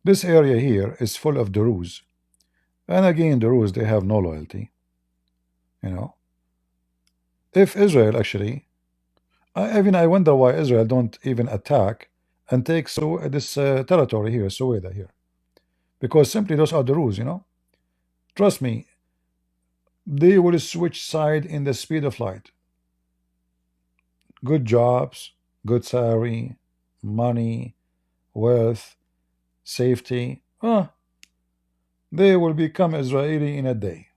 This area here is full of Druze. And again, Druze, they have no loyalty. You know, if Israel actually, I wonder why Israel don't even attack and take this territory here, Suweda here, because simply those are the rules. Trust me, they will switch side in the speed of light. Good jobs, good salary, money, wealth, safety. They will become Israeli in a day.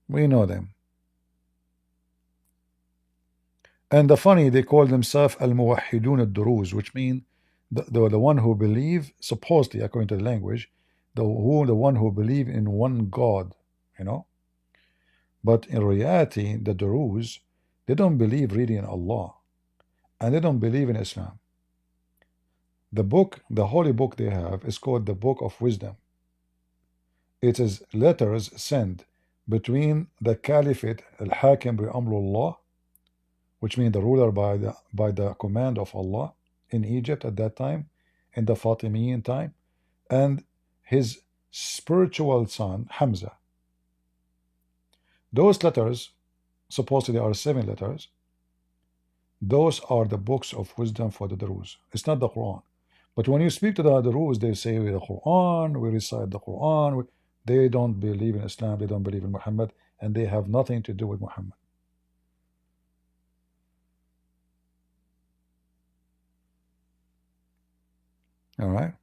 We know them. And the funny, they call themselves al-muwahhidun al-duruz, which mean the one who believe, supposedly according to the language, the one who believe in one God, you know. But in reality, the Duruz, they don't believe really in Allah, and they don't believe in Islam. The book, the holy book they have, is called the Book of Wisdom. It is letters sent between the Caliphate al-Hakim bi Amrullah, which means the ruler by the command of Allah in Egypt at that time, in the Fatimiyin time, and his spiritual son Hamza. Those letters, supposedly are 7 letters. Those are the books of wisdom for the Druze. It's not the Quran. But when you speak to the Druze, they say the Quran, we recite the Quran. They don't believe in Islam, they don't believe in Muhammad, and they have nothing to do with Muhammad. All right.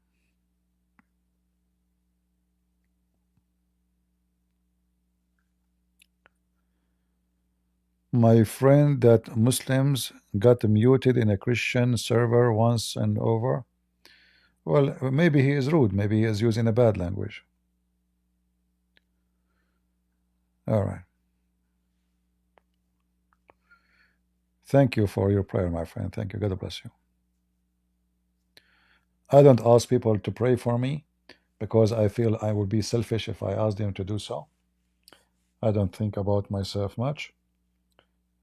My friend that Muslims got muted in a Christian server once and over. Well, maybe he is rude. Maybe he is using a bad language. All right. Thank you for your prayer, my friend. Thank you. God bless you. I don't ask people to pray for me because I feel I would be selfish if I ask them to do so. I don't think about myself much.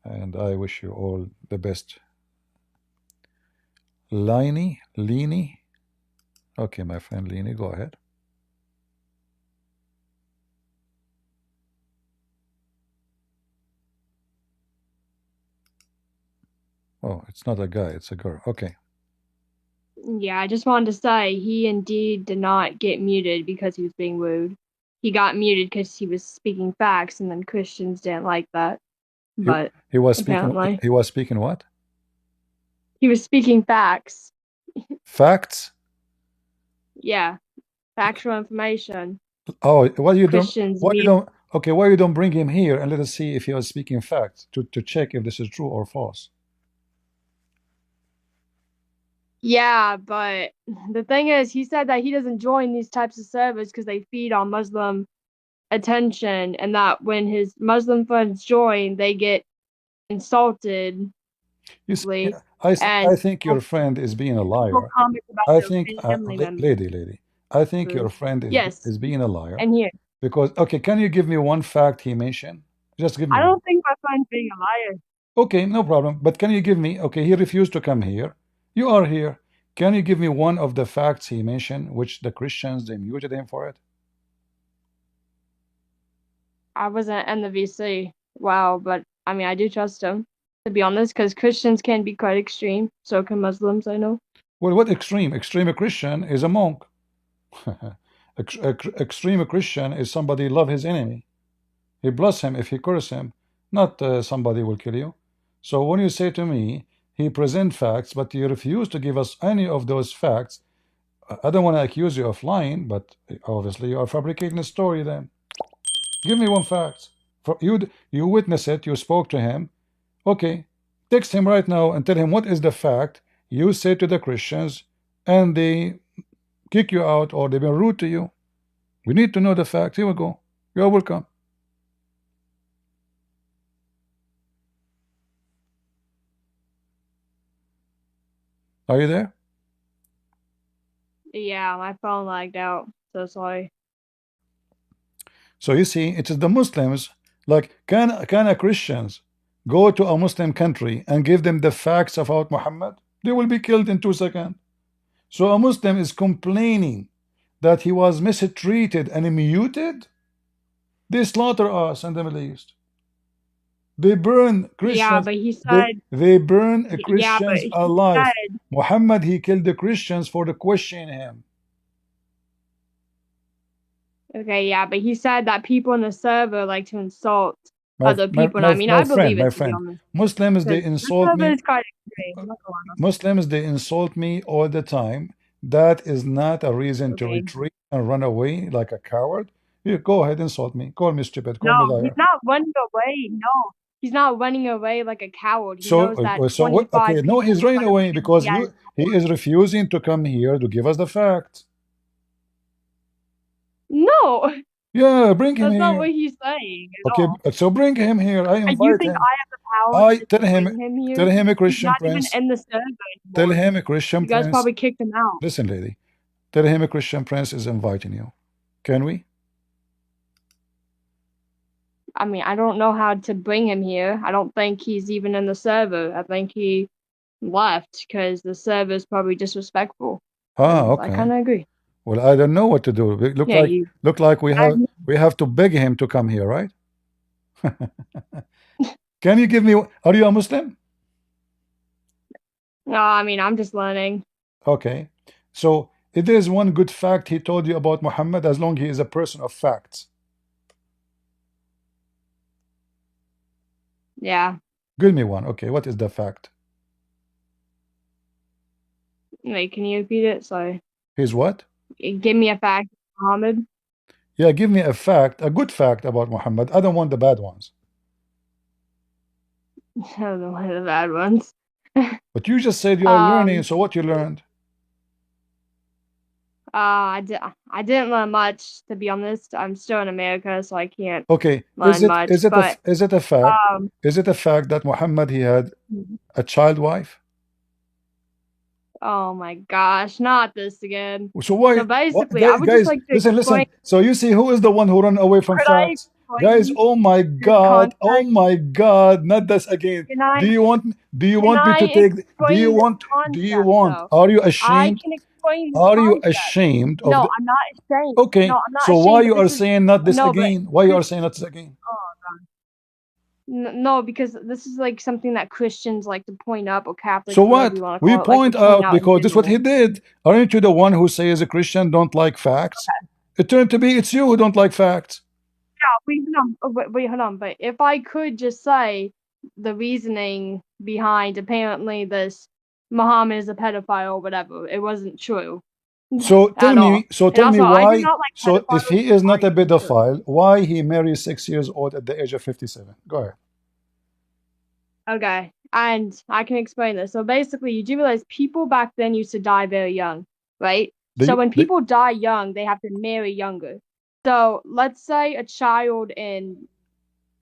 And I wish you all the best. Leany? Okay, my friend Leany, go ahead. Oh, it's not a guy, it's a girl. Okay. Yeah, I just wanted to say he indeed did not get muted because he was being wooed. He got muted because he was speaking facts, and then Christians didn't like that. But He was speaking. apparently, He was speaking what? he was speaking facts. Facts? Yeah, factual information. Oh, why you don't? Christians Why you mute. don't? Okay, why you don't bring him here and let us see if he was speaking facts to check if this is true or false? Yeah, but the thing is, he said that he doesn't join these types of servers because they feed on Muslim attention, and that when his Muslim friends join, they get insulted. You see, And I think your friend is being a people liar. comment about I think, their family members. lady, I think your friend Yes, is being a liar and here. because okay, can you give me one fact he mentioned? Just give me I one. don't think my friend's being a liar. Okay, no problem. But can you give me? Okay, he refused to come here. You are here. Can you give me one of the facts he mentioned, which the Christians they muted him for it? I wasn't in the VC. Wow, but I mean, I do trust him, to be honest, because Christians can be quite extreme. So can Muslims, I know. Well, what extreme? Extreme Christian is a monk. Extreme Christian is somebody love his enemy. He bless him if he curse him. Not somebody will kill you. So when you say to me, he present facts, but you refuse to give us any of those facts, I don't want to accuse you of lying, but obviously you are fabricating a story then. Give me one fact. You witness it, you spoke to him. Okay, text him right now and tell him what is the fact you say to the Christians and they kick you out or they've been rude to you. We need to know the fact. Here we go. You're welcome. Are you there? Yeah, my phone lagged out. So sorry. So you see, it is the Muslims. Like, can a Christians go to a Muslim country and give them the facts about Muhammad? They will be killed in 2 seconds. So a Muslim is complaining that he was mistreated and muted. They slaughter us in the Middle East. They burn Yeah, Christians. but he They said, they burn yeah, but Christians he alive. said, Muhammad, he killed the Christians for the questioning him. okay, yeah, but he said that people in the server like to insult My other my people. And I my, mean, my I friend, believe my it, to be friend. honest. Muslims, they Because the insult server me. is kind of extreme. I'm not gonna Muslims, they insult me all the time. That is not a reason lie. to Okay. retreat and run away like a coward. You go ahead, insult me. Call me stupid. No, Call me he's liar. not running away. No, he's not running away like a coward. He knows that So what? 25 Okay, no, people he's are running gonna away bring him to because the end. he is refusing to come here to give us the facts. No, Yeah, bring him that's not what here. he's saying at Okay, all. so bring him here. I And you invite think him. I have the power I just to bring him tell here? him a He's Christian not even prince. in the server Tell anymore. him a Christian You guys prince. probably kicked him out. Listen, lady. Tell him a Christian prince is inviting you. Can we? I mean, I don't know how to bring him here. I don't think he's even in the server. I think he left because the server is probably disrespectful. Ah, And I okay. kind of agree. Well, I don't know what to do. Yeah, you. Look like I, we have to beg him to come here, right? Can you give me? Are you a Muslim? no, I mean, I'm just learning. Okay. So if there is one good fact he told you about Muhammad, as long he is a person of facts. Yeah. Give me one. Okay, what is the fact? Wait, can you repeat it? Sorry. He's what? Give me a fact, Muhammad. Yeah, give me a fact, a good fact about Muhammad. I don't want the bad ones. I don't know what are the bad ones. But you just said you are learning, um, so what you learned? I didn't learn much, to be honest. I'm still in America, so I can't Okay, learn much. But is it a fact? um, Is it a fact that Muhammad he had a child wife? oh my gosh, not this again. So So why, basically, I would just guys, like to listen, explain. listen. So you see who is the one who run away from Could I facts? Guys, explain oh my the God, oh context? my God, not this again. Can I Do you can want me I to take, explain the concept though? are you I ashamed? can explain the Are you concept. ashamed of No, the, I'm not ashamed. No, okay, I'm not so why ashamed. you But are this is saying not this no, but again? Why you this, are saying not this again? oh, no, because this is like something that Christians like to point up, or So Catholics, whatever what? you want to We call it, like to point point out out in because this is what he general. did. Aren't you the one who says a Christian don't like facts? It turned to be it's you who don't like facts. Wait, hold on. Wait, hold on. But if I could just say the reasoning behind apparently this Muhammad is a pedophile or whatever, it wasn't true at all. So And tell me also, I do why. not like So if pedophiles, he so is not are a you sure? pedophile, why he married 6 years old at the age of 57? Go ahead. Okay, and I can explain this. So basically, you do realize people back then used to die very young, right? So when They people die young, they have to marry younger. So let's say a child in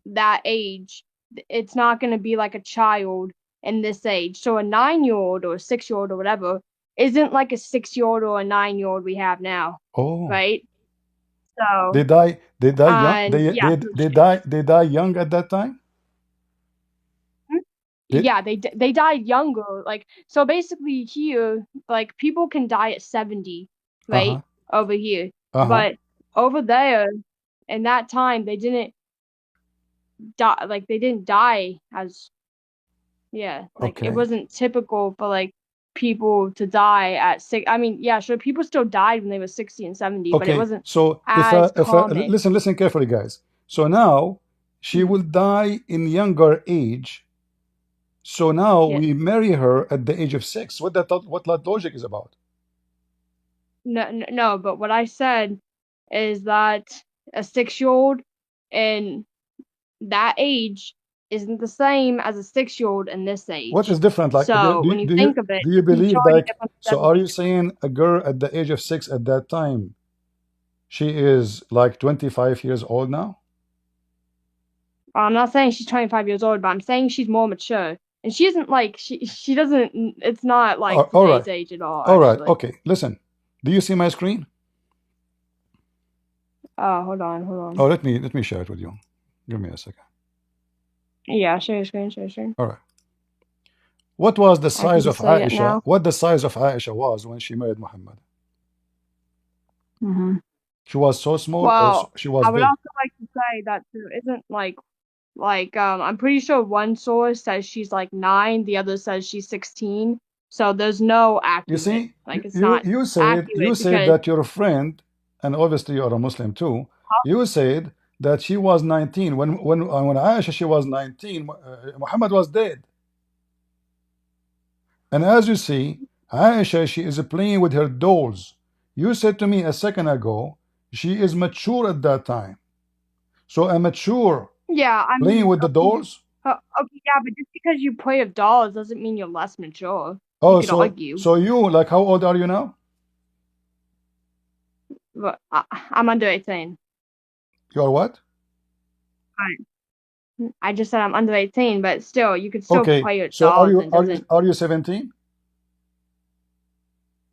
that age, it's not going to be like a child in this age. So a 9-year-old or a 6-year-old or whatever isn't like a 6-year-old or a 9-year-old we have now, oh right? So, they die young and yeah, they die young at that time. They yeah, they died younger. Like, so basically here, like people can die at 70, uh-huh right? Over here. uh-huh But over there in that time they didn't die, like they didn't die as, yeah, like it okay wasn't typical for like people to die at six. I mean, yeah, sure, people still died when they were 60 and 70, but it okay. wasn't So as if common. listen carefully, guys. So now she Mhm. will die in younger age. So now Yeah. we marry her at the age of 6. What that logic is about? No, but what I said is that a 6-year-old in that age isn't the same as a 6-year-old in this What age. is different? Like, So when you think of it, do you the believe majority like, difference is so are everything you different. saying a girl at the age of 6 at that time, she is like 25 years old now? I'm not saying she's 25 years old, but I'm saying she's more mature. And she isn't like she doesn't, it's not like All right, today's age at all, all right, actually. okay. Listen, do you see my screen? Oh, hold on, Oh, let me share it with you. Give me a second. Yeah, share screen, share screen. All right. What was the I can size of just say it Aisha? now. What the size of Aisha was when she married Muhammad? Hmm. She was so small, or Well, she was I would big? also like to say that there isn't like I'm pretty sure one source says she's like 9, the other says she's 16. So there's no You accurate. see, Like it's not you accurate said because that your friend, and obviously you are a Muslim too. You said that she was 19 when Aisha she was 19. Muhammad was dead, and as you see, Aisha she is playing with her dolls. You said to me a second ago she is mature at that time. So a mature yeah, I playing mean, with the dolls. okay, yeah, but just because you play with dolls doesn't mean you're less mature. You Oh, could argue, so you, like, how old are you now? but I'm under 18. You are what? I just said I'm under 18, but still, you could still Okay, play with so dolls and it doesn't. are you 17?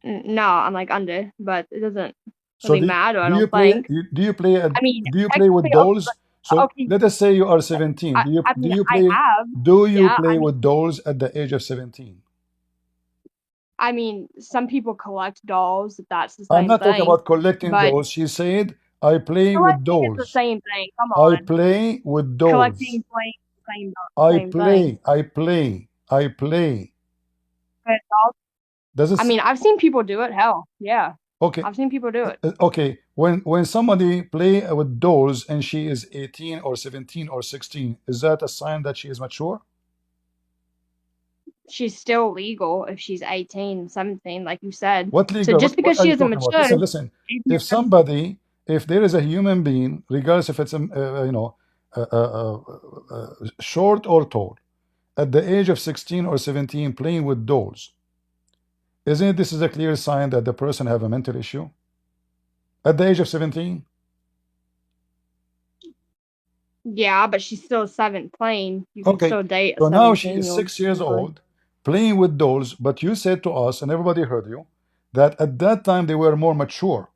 No, I'm like under, but it doesn't So really matter, I do you don't play think. I mean, do you play with technically, okay, dolls? So okay, let us say you are 17. I mean, I have, Do you yeah, play with dolls at the age of 17? I mean, some people collect dolls, if that's the I'm same not talking thing, about collecting but dolls. She said, I play with collecting is the dolls. same thing. Come I on, play with dolls. collecting, playing, the same thing. I play. But dolls, Does I it? mean, I've seen people do it. Hell, yeah, Okay. I've seen people do it. Okay, when somebody play with dolls and she is 18 or 17 or 16, is that a sign that she is mature? She's still legal if she's 18, 17, like you said. What So legal? just What because are she you isn't talking about? mature, Listen, listen. If somebody, if there is a human being, regardless if it's a short or tall, at the age of 16 or 17 playing with dolls, isn't this is a clear sign that the person have a mental issue at the age of 17? yeah, but she's still 7 playing. You can Okay, still date a so now she 17 is year old 6 years technically. old, playing with dolls, but you said to us, and everybody heard you, that at that time they were more mature.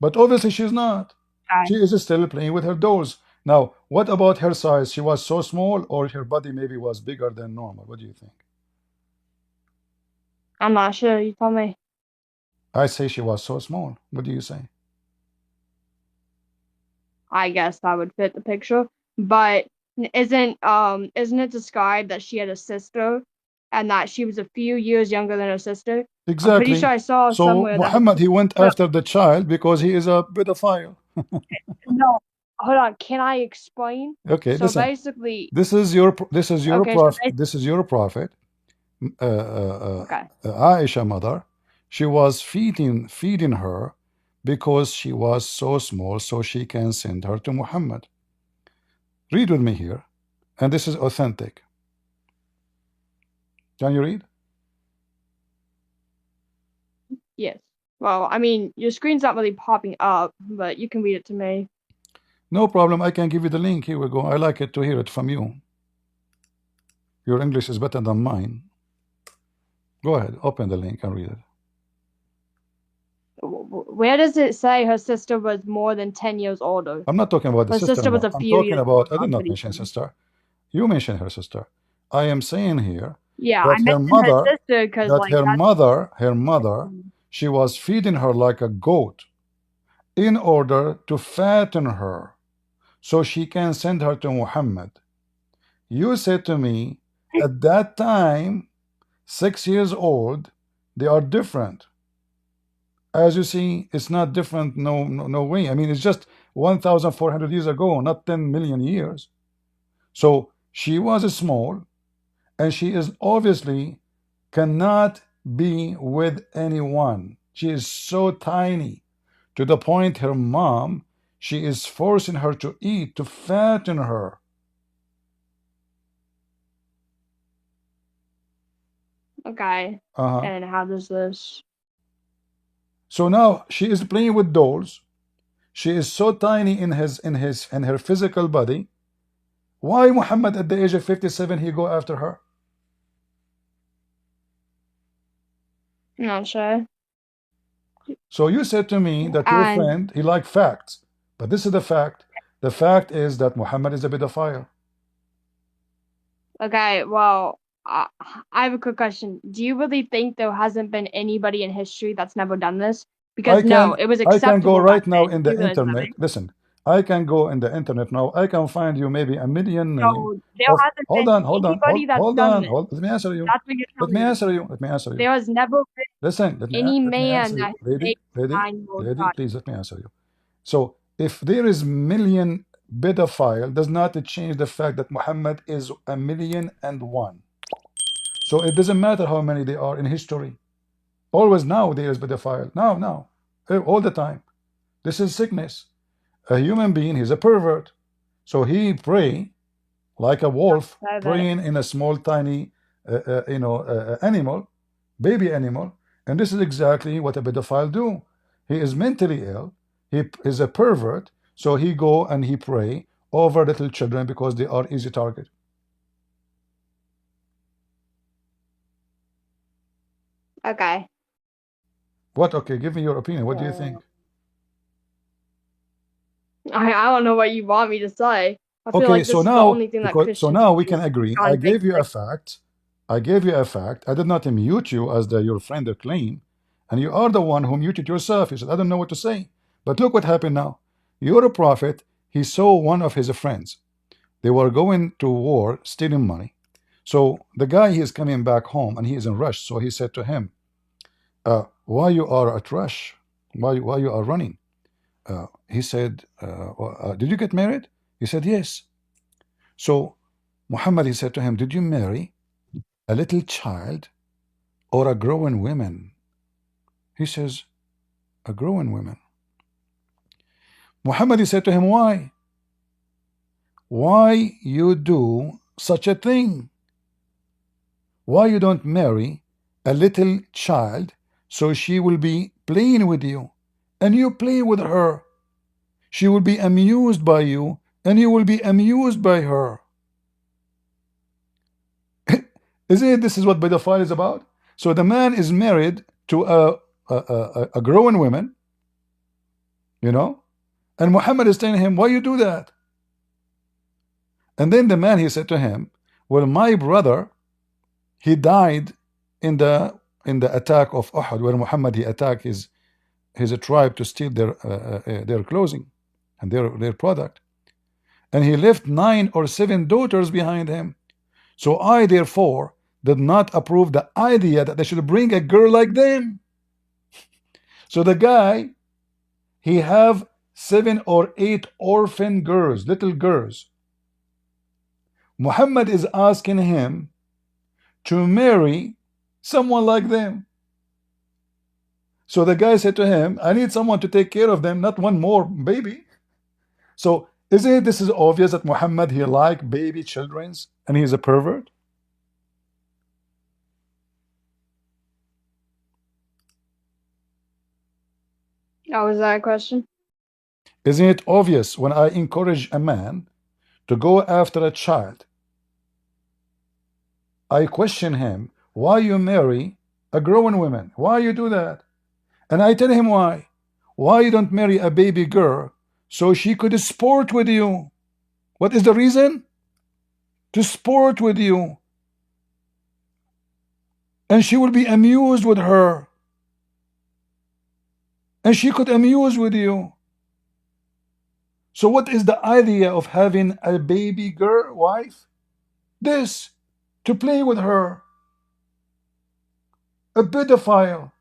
But obviously she's not. Okay. She is still playing with her dolls. Now, what about her size? She was so small, or her body maybe was bigger than normal? What do you think? I'm not sure. You tell me. I say she was so small. What do you say? I guess that would fit the picture. But isn't it described that she had a sister and that she was a few years younger than her sister? I'm pretty sure Exactly. I saw So somewhere that her Muhammad, he went sister. after the child because he is a pedophile. No, hold on. Can I explain? Okay, So listen. basically, This is your okay. So this is your prophet, okay, Aisha mother. She was feeding her because she was so small, so she can send her to Muhammad. Read with me here, and this is authentic. Can you read? yes. Well, I mean, your screen's not really popping up, but you can read it to me. No problem. I can give you the link. Here we go. I like it to hear it from you. Your English is better than mine. Go ahead, open the link and read it. Where does it say her sister was more than 10 years older? I'm not talking about the Her sister sister was now. a I'm few talking years older. about, I did I'm not pretty mention sure. sister. You mentioned her sister. I am saying here Yeah, I that mentioned her sister because, like, that's. her mother, she was feeding her like a goat in order to fatten her so she can send her to Muhammad. You said to me at that time, 6 years old, they are different. As you see, it's not different, no way. I mean, it's just 1,400 years ago, not 10 million years. So she was small, and she is obviously cannot be with anyone. She is so tiny to the point her mom, she is forcing her to eat to fatten her. Okay. Uh-huh. And how does this? So now she is playing with dolls. She is so tiny in her physical body. Why Muhammad at the age of 57 he go after her? I'm not sure. So you said to me that your And friend he liked facts, but this is the fact. The fact is that Muhammad is a pedophile. okay, well, Uh, I have a quick question. Do you really think there hasn't been anybody in history that's never done this? I Because no, can it was I can go acceptable back right now then. in You the realize that, internet. right? Listen, I can go in the internet now. I can find you maybe a million name So there of. hasn't Hold been on, hold on, anybody that's done this. hold. Let me answer you. That's what you're Let telling me me. answer you. Let me answer you. There has never been Listen, any let me man answer that you, has lady, raped lady, a 9-year-old lady. child. Please let me answer you. So, if there is million pedophile, does not change the fact that Muhammad is a million and one. So it doesn't matter how many they are in history. Always now there is pedophile. Now, all the time. This is sickness. A human being is a pervert. So he pray like a wolf So that praying in a small tiny animal, baby animal, and this is exactly what a pedophile do. He is mentally ill, he is a pervert, so he go and he pray over little children because they are easy target. okay. What? Okay, give me your opinion. What do you Uh, think? I don't know what you want me to say. I feel Okay, like so this is the now only thing that because so Christians now we do. can agree. I Trying to think gave you a like, fact. I gave you a fact. I did not mute you as your friend or claim, and you are the one who muted yourself. You said I don't know what to say. But look what happened now. You're a prophet. He saw one of his friends. They were going to war, stealing money. So the guy he is coming back home and he is in rush. So he said to him, "Why you are at rush? Why you are running?" He said, "Did you get married?" He said, "Yes." So Muhammad, he said to him, "Did you marry a little child or a growing woman?" He says, "A growing woman." Muhammad, he said to him, "Why? Why you do such a thing? Why you don't marry a little child so she will be playing with you and you play with her? She will be amused by you and you will be amused by her." Isn't it this is what pedophile is about? So the man is married to a growing woman, you know, and Muhammad is telling him, "Why you do that?" And then the man he said to him, "Well, my brother, he died in the attack of Uhud, where Muhammad he attacked his tribe to steal their clothing and their product, and he left 9 or 7 daughters behind him. So I therefore did not approve the idea that they should bring a girl like them." So the guy he have 7 or 8 orphan girls, little girls. Muhammad is asking him to marry someone like them. So the guy said to him, "I need someone to take care of them, not one more baby." So isn't this is obvious that Muhammad he like baby childrens and he's a pervert? oh, was that a question? Isn't it obvious when I encourage a man to go after a child, I question him, why you marry a growing woman? Why you do that? And I tell him why. Why you don't marry a baby girl so she could sport with you? What is the reason? To sport with you. And she will be amused with her. And she could amuse with you. So what is the idea of having a baby girl wife? This, to play with her. A pedophile.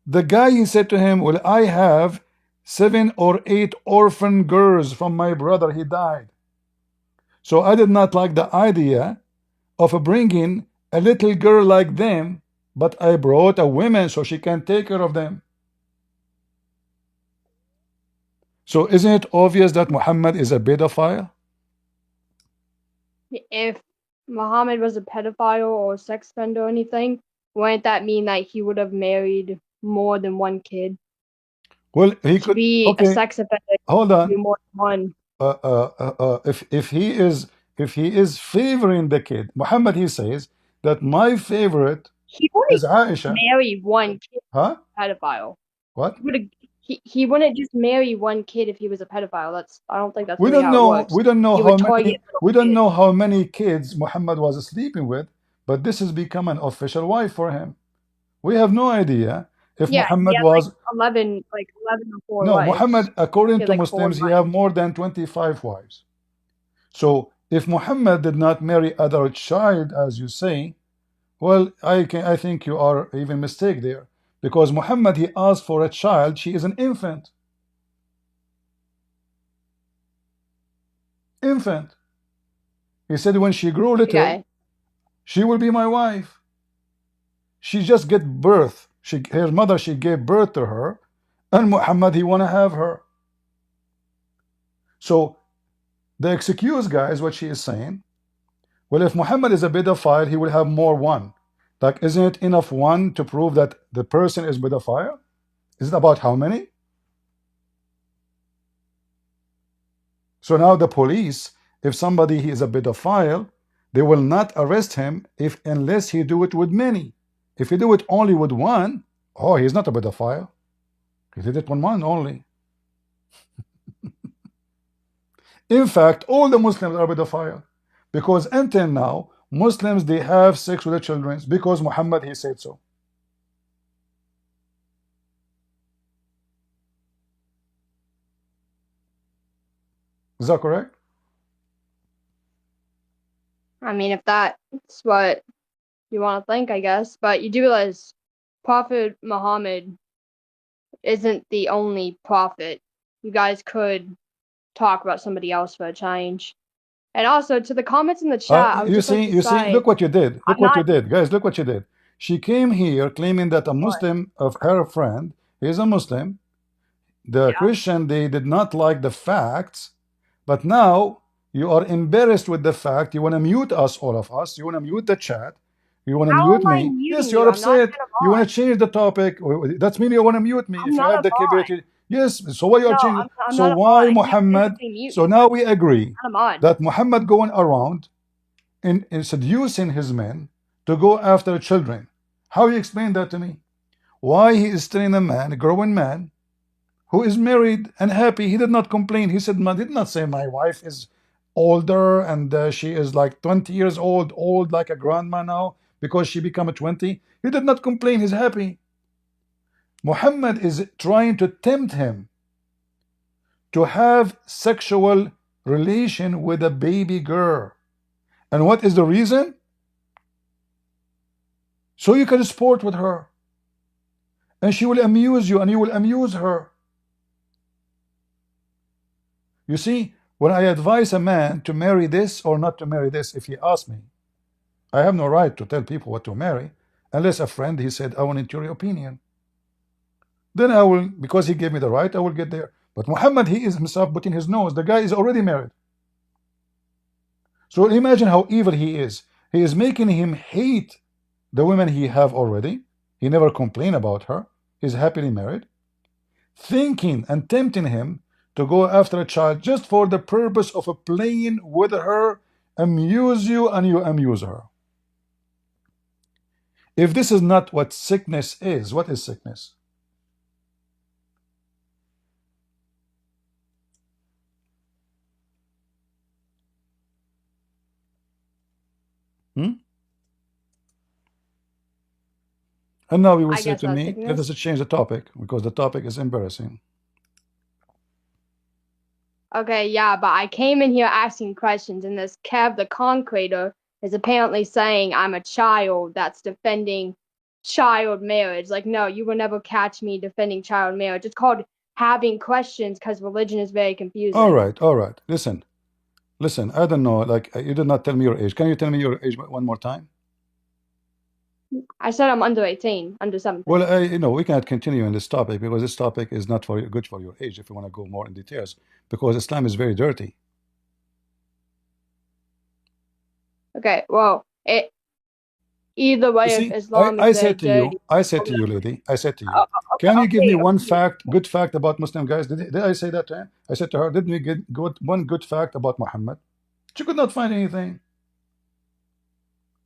The guy he said to him, "Well, I have 7 or 8 orphan girls from my brother, he died. So I did not like the idea of bringing a little girl like them, but I brought a woman so she can take care of them." So isn't it obvious that Muhammad is a pedophile? If Muhammad was a pedophile or a sex offender or anything, wouldn't that mean that he would have married more than one kid? Well, he To could. be a Okay, sex offender, hold you on. do more than one. If he is favoring the kid, Muhammad he says that my favorite He is wouldn't Aisha. marry one kid, Huh? pedophile. What? He would have. he wouldn't just marry one kid if he was a pedophile. I don't think that's We really don't how it know. works. We don't know He how would many. target little We don't kids. know how many kids Muhammad was sleeping with, but this has become an official wife for him. We have no idea if Yeah, he Muhammad had was. 11 or four No, wives. Muhammad, according He had to like four Muslims, he have wives. more than 25 wives. So if Muhammad did not marry other child, as you say, well, I think you are even mistake there, because Muhammad, he asked for a child. She is an infant. Infant. He said when she grew little, Okay. she will be my wife. She just get birth. Her mother, she gave birth to her, and Muhammad, he wanna have her. So the excuse, guys, what she is saying. Well, if Muhammad is a pedophile, he will have more one. Like, isn't it enough one to prove that the person is pedophile? Is it about how many? So now the police, if somebody he is a pedophile, they will not arrest him if unless he do it with many. If he do it only with one, oh, he's not a pedophile. He did it with one only. In fact, all the Muslims are pedophile because until now, Muslims they have sex with the children because Muhammad he said so. Is that correct? I mean, if that's what you want to think, I guess. But you do realize Prophet Muhammad isn't the only prophet. You guys could talk about somebody else for a change. And also, to the comments in the chat, I would just like to You see, look say, what you did. Look I'm what not you did, guys. Look what you did. She came here claiming that a what. Muslim of her friend is a Muslim. The Yeah. Christian they did not like the facts, but now you are embarrassed with the fact. You want to mute us, all of us. You want to mute the chat. You want to How mute am I me. Yes, muting you you? are I'm not upset. even a You want mod. to change the topic. That's mean you want to mute me. I'm If you not have a the mod. capability, yes. So why you are No, changing? I'm So not a why mod. I can't Muhammad? physically mute So you. now we agree I'm not a mod. that Muhammad going around in seducing his men to go after children. How you explain that to me? Why he is still a man, a growing man, who is married and happy. He did not complain. He said, "Man, did not say my wife is older and she is like 20 years old like a grandma now because she become a 20." He did not complain. He's happy. Muhammad is trying to tempt him to have sexual relation with a baby girl. And what is the reason? So you can sport with her. And she will amuse you and you will amuse her. You see, when I advise a man to marry this or not to marry this, if he asks me, I have no right to tell people what to marry unless a friend he said, I want your opinion. Then I will, because he gave me the right, I will get there. But Muhammad, he is himself putting his nose. The guy is already married. So imagine how evil he is. He is making him hate the women he have already. He never complain about her. He's happily married, thinking and tempting him to go after a child just for the purpose of playing with her, amuse you, and you amuse her. If this is not what sickness is, what is sickness? Hmm? And now you will I say guess to that's me, let us sickness. change the topic because the topic is embarrassing. Okay, yeah, but I came in here asking questions, and this Kev the Concreator is apparently saying I'm a child that's defending child marriage. Like, no, you will never catch me defending child marriage. It's called having questions because religion is very All confusing. right, all right. Listen, listen. I don't know. Like you did not tell me your age. Can you tell me your age one more time? I said I'm under 18, under 17. Well, we cannot continue in this topic because this topic is not for good for your age. If you want to go more in details, because Islam is very dirty. Okay, well, either You way, if see, Islam is I very said to you, dirty. I said to you, lady, I said to Oh, you, okay, can you give me okay, one okay. fact, good fact about Muslim guys? Did I say that to her? I said to her, didn't we get one good fact about Muhammad? She could not find anything.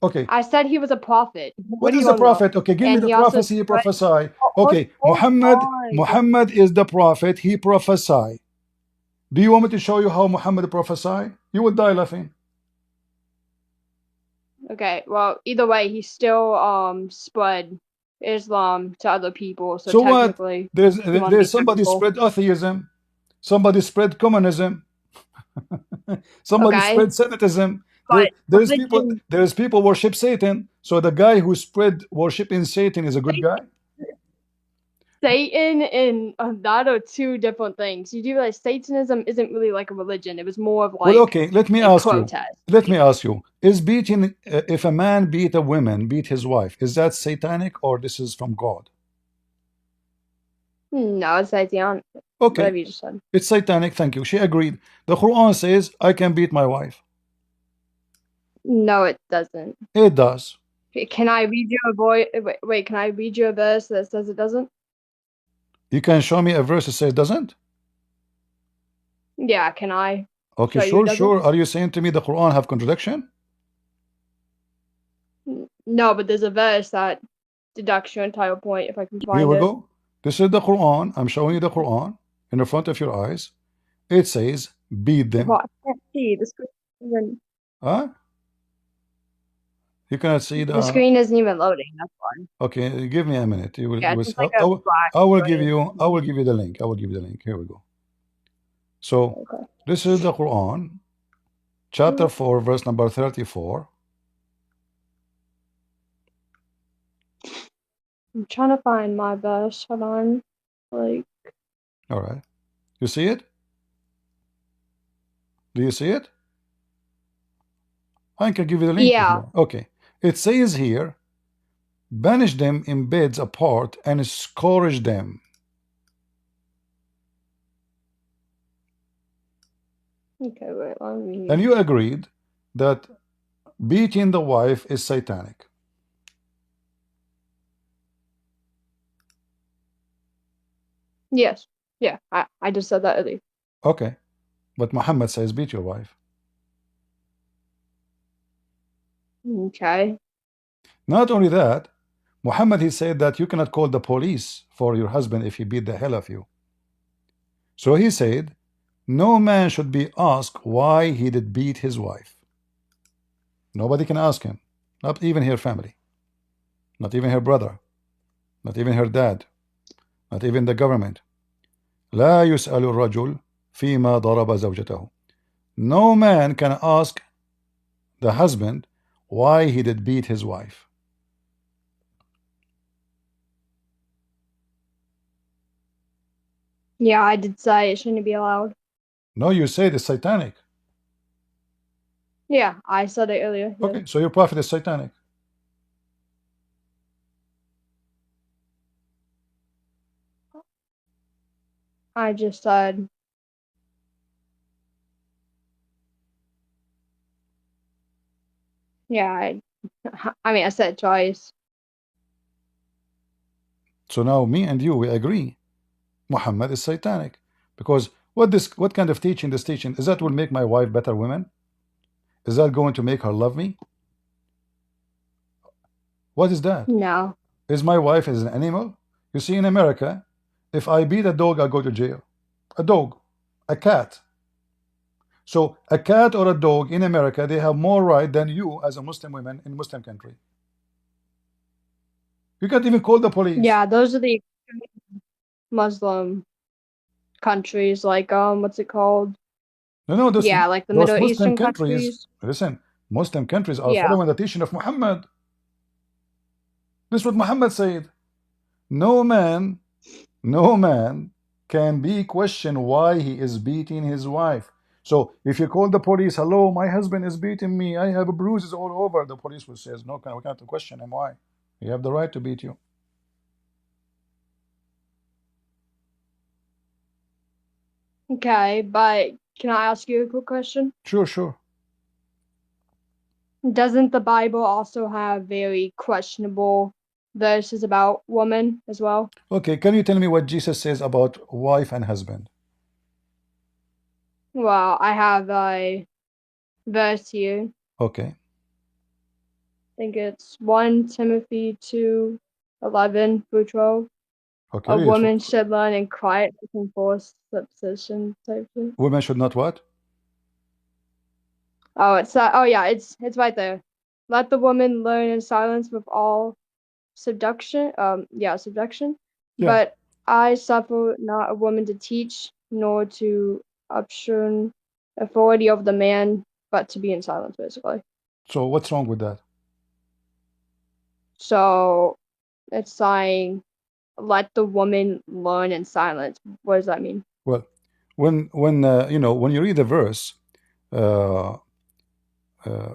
Okay. I said he was a prophet. What is the 41 though. prophet? Okay, give me And the he also prophecy he spread. prophesied. Hold Okay, Muhammad. on. Muhammad is the prophet. He prophesied. Do you want me to show you how Muhammad prophesied? You will die laughing. Okay, well, either way, he still spread Islam to other people, so So what? technically he won't be There's somebody technical. spread atheism. Somebody spread communism. Somebody Okay, spread Semitism. but religion, There is people worship Satan. So the guy who spread worshiping Satan is a good guy. Satan and that are two different things. You do realize Satanism isn't really like a religion. It was more of Well, like okay. Let me a ask you. protest. Let me ask you. Is beating if a man beat a woman, beat his wife, is that satanic or this is from God? No, it's Satan. Okay, Whatever you just said. it's satanic. Thank you. She agreed. The Quran says I can beat my wife. No, it doesn't. It does. Can I read you a boy? Wait, can I read you a verse that says it doesn't? You can show me a verse that says it doesn't? Yeah, can I Okay, show you it sure, doesn't? sure. Are you saying to me the Quran have contradiction? No, but there's a verse that deducts your entire point if I can Here find we it. go. This is the Quran. I'm showing you the Quran in the front of your eyes. It says beat them. Well, I can't see the screen. Huh? You cannot see The the. screen isn't even loading. That's why. Okay, give me a minute. Yeah, it's just like a black screen. I will give you the link. I will give you the link. Here we go. So Okay. this is the Quran, chapter 4, verse number 34. I'm trying to find my verse. Hold on. Like, All right. You see it? Do you see it? I can give you the link if you yeah. want. Okay. It says here, banish them in beds apart and scourge them. Okay, wait, let me. And you agreed that beating the wife is satanic. Yes. Yeah, I just said that earlier. Okay. But Muhammad says beat your wife. Okay. Not only that, Muhammad he said that you cannot call the police for your husband if he beat the hell of you. So he said, no man should be asked why he did beat his wife. Nobody can ask him, not even her family, not even her brother, not even her dad, not even the government. لا يسأل الرجل فيما ضرب زوجته. No man can ask the husband why he did beat his wife. Yeah, I did say it shouldn't be allowed. No, you said it's satanic. Yeah, I said it earlier. Yeah. Okay, so your prophet is satanic. I just said. Yeah, I mean, I said it twice. So now me and you, we agree Muhammad is satanic. Because what kind of teaching this teaching is that will make my wife better woman? Is that going to make her love me? What is that? No. Is my wife as an animal? You see, in America, if I beat a dog, I go to jail. A dog, a cat. So a cat or a dog in America, they have more right than you as a Muslim woman in Muslim country. You can't even call the police. Yeah, those are the Muslim countries, like what's it called? No, Yeah, like the those Middle Muslim Eastern countries, countries. listen, Muslim countries are Yeah. following the teaching of Muhammad. This is what Muhammad said. No man, no man can be questioned why he is beating his wife. So if you call the police, hello, my husband is beating me, I have bruises all over, the police will say, no, we can't question him. Why? You have the right to beat you. Okay, but can I ask you a quick question? Sure, sure. Doesn't the Bible also have very questionable verses about women as well? Okay, can you tell me what Jesus says about wife and husband? Well, I have a verse here. Okay. think it's 1 Timothy 2:11 through 12. Okay, A read it. woman should learn in quiet and forced submission type thing. Women should not what? Oh, it's right there. Let the woman learn in silence with all subduction. Subduction. Yeah. But I suffer not a woman to teach, nor to obstruct authority of the man, but to be in silence, basically. So what's wrong with that? So it's saying, let the woman learn in silence. What does that mean? Well, when when you read the verse, uh, uh,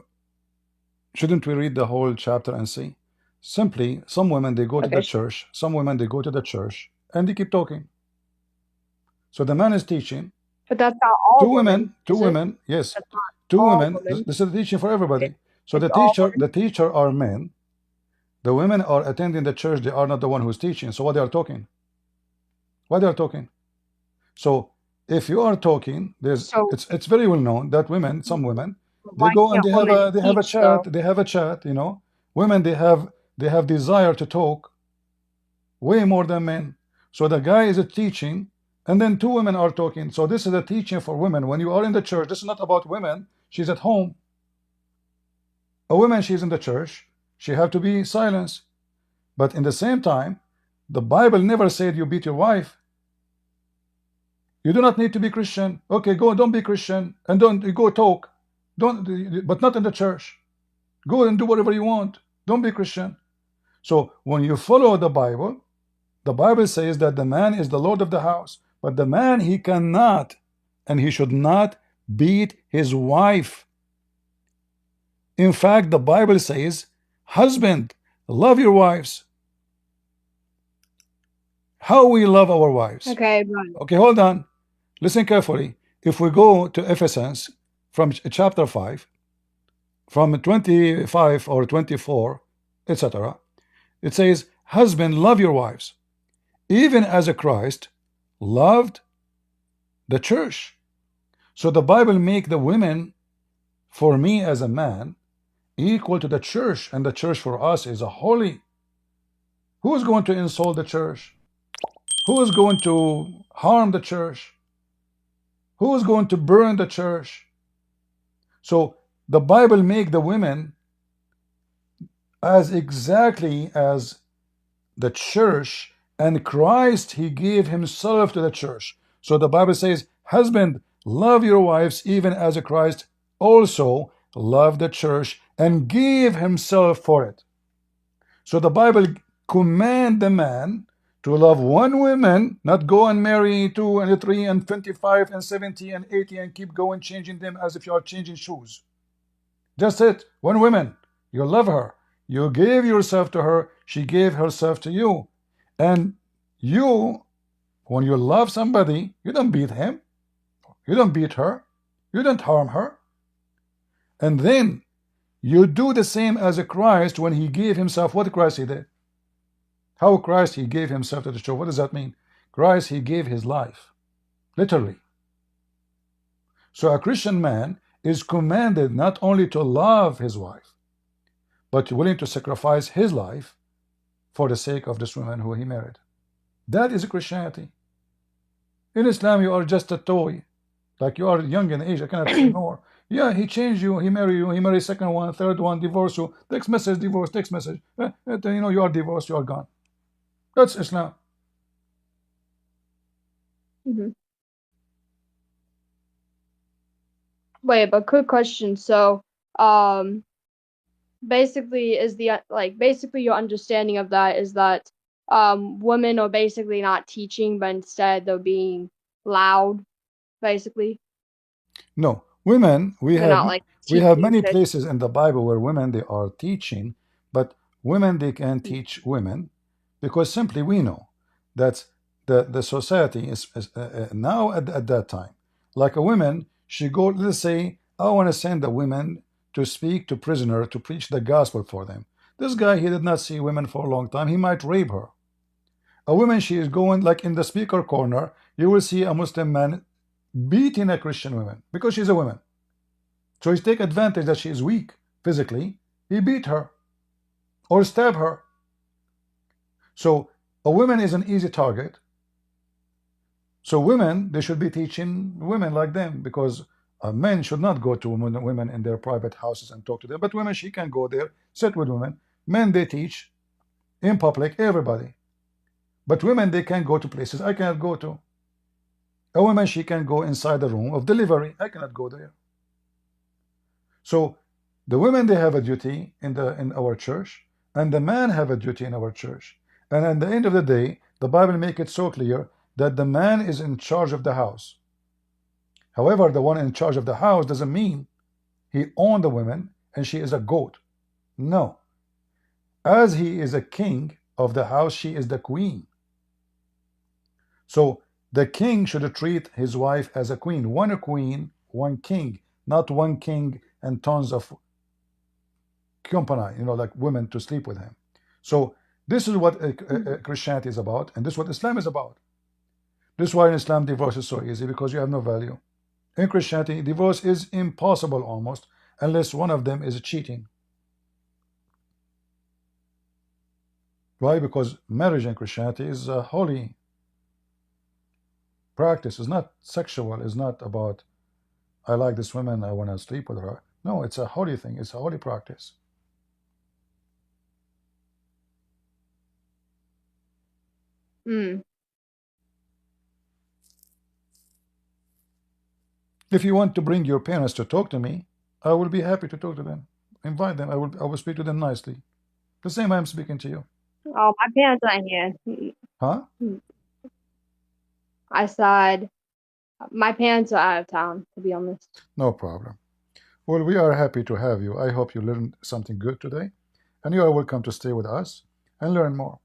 shouldn't we read the whole chapter and see? Simply, some women they go to Okay, the church, some women they go to the church and they keep talking. So the man is teaching. but that's not all women, Two is it? women, yes, That's not two all women. women. This is the teaching for everybody. So It's all women. the teacher are men. The women are attending the church. They are not the one who's teaching. So what they are talking? What they are talking? So if you are talking, So it's very well known that women, some women, they why go and can't women they have a teach chat. though? They have a chat. You know, women they have desire to talk way more than men. So the guy is teaching, and then two women are talking. So this is a teaching for women. When you are in the church, this is not about women. She's at home. A woman, she's in the church. She have to be silenced. But in the same time, the Bible never said you beat your wife. You do not need to be Christian. Okay, go, don't be Christian, and don't go talk. Don't, but not in the church. Go and do whatever you want. Don't be Christian. So when you follow the Bible says that the man is the Lord of the house, but the man he cannot and he should not beat his wife. In fact, the Bible says, husband, love your wives. How we love our wives. Okay, right. Okay, hold on. Listen carefully. If we go to Ephesians from chapter 5, from 25 or 24, etc., it says, husband, love your wives, even as a Christ loved the church. So the Bible make the women, for me as a man, equal to the church, and the church for us is a holy. Who is going to insult the church? Who is going to harm the church? Who is going to burn the church? So the Bible make the women as exactly as the church, and Christ, he gave himself to the church. So the Bible says, husband, love your wives even as Christ also loved the church and gave himself for it. So the Bible command the man to love one woman, not go and marry 2 and 3 and 25 and 70 and 80 and keep going changing them as if you are changing shoes. Just it, one woman, you love her, you gave yourself to her, she gave herself to you. And you, when you love somebody, you don't beat him, you don't beat her, you don't harm her. And then you do the same as a Christ when he gave himself. What Christ he did? How Christ he gave himself to the church? What does that mean? Christ he gave his life, literally. So a Christian man is commanded not only to love his wife, but willing to sacrifice his life for the sake of this woman who he married. That is Christianity. In Islam, you are just a toy. Like you are young in age, I cannot say more. Yeah, he changed you, he married you, he married second one, third one, divorce you, text message, divorce, text message. You are divorced, you are gone. That's Islam. Mm-hmm. Wait, but quick question. So, basically, basically your understanding of that is that women are basically not teaching, but instead they're being loud, basically. No, women, They're not like we have teaching many kids. places in the Bible where women they are teaching, but women they can teach women because simply we know that the society is now at that time, like a woman, she go, let's say I want to send a woman to speak to prisoner to preach the gospel for them. This guy, he did not see women for a long time, he might rape her. A woman, she is going like in the speaker corner, you will see a Muslim man beating a Christian woman because she's a woman. So he take advantage that she is weak physically. He beat her. or stab her. So a woman is an easy target. So women, they should be teaching women like them, because men should not go to women in their private houses and talk to them. But women, she can go there, sit with women. Men, they teach in public, everybody. But women, they can go to places I cannot go to. A woman, she can go inside the room of delivery. I cannot go there. So the women, they have a duty in our church, and the man have a duty in our church. And at the end of the day, the Bible make it so clear that the man is in charge of the house. However, the one in charge of the house doesn't mean he owned the women and she is a goat. No. As he is a king of the house, she is the queen. So the king should treat his wife as a queen, one king, not one king and tons of company, like women to sleep with him. So this is what Christianity is about, and this is what Islam is about. This is why in Islam divorce is so easy, because you have no value. In Christianity, divorce is impossible almost, unless one of them is cheating. Why? Because marriage in Christianity is a holy practice. It's not sexual. It's not about, I like this woman, I want to sleep with her. No, it's a holy thing. It's a holy practice. If you want to bring your parents to talk to me, I will be happy to talk to them. Invite them. I will speak to them nicely. The same I'm speaking to you. Oh, my parents aren't here. Huh? I said my parents are out of town, to be honest. No problem. Well, we are happy to have you. I hope you learned something good today, and you are welcome to stay with us and learn more.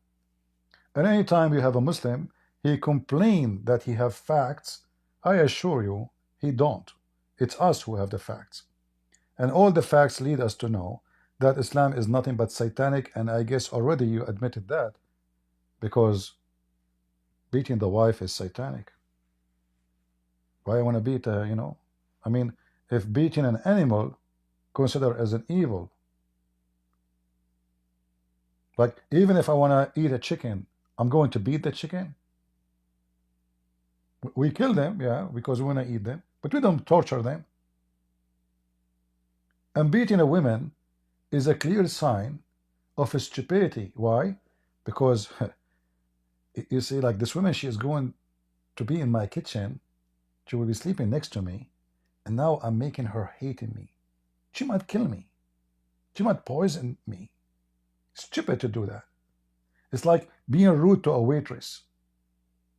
And any time you have a Muslim, he complain that he have facts, I assure you, he don't. It's us who have the facts. And all the facts lead us to know that Islam is nothing but satanic, and I guess already you admitted that, because beating the wife is satanic. Why I want to beat I mean, if beating an animal considered as an evil, like even if I want to eat a chicken, I'm going to beat the chicken. We kill them, yeah, because we want to eat them, but we don't torture them. And beating a woman is a clear sign of stupidity. Why? Because you see, like this woman, she is going to be in my kitchen. She will be sleeping next to me, and now I'm making her hating me. She might kill me. She might poison me. Stupid to do that. It's like being rude to a waitress.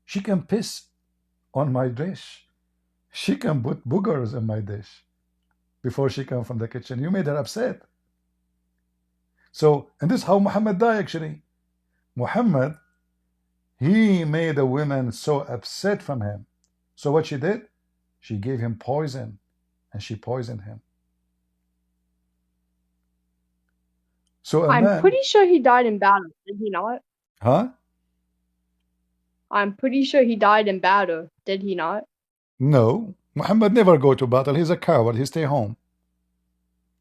She can piss on my dish. She can put boogers in my dish before she comes from the kitchen. You made her upset. So, and this is how Muhammad died actually. Muhammad, he made a woman so upset from him. So what she did? She gave him poison, and she poisoned him. So I'm pretty sure he died in battle, did he not? Huh? I'm pretty sure he died in battle, did he not? No. Muhammad never go to battle. He's a coward. He stay home.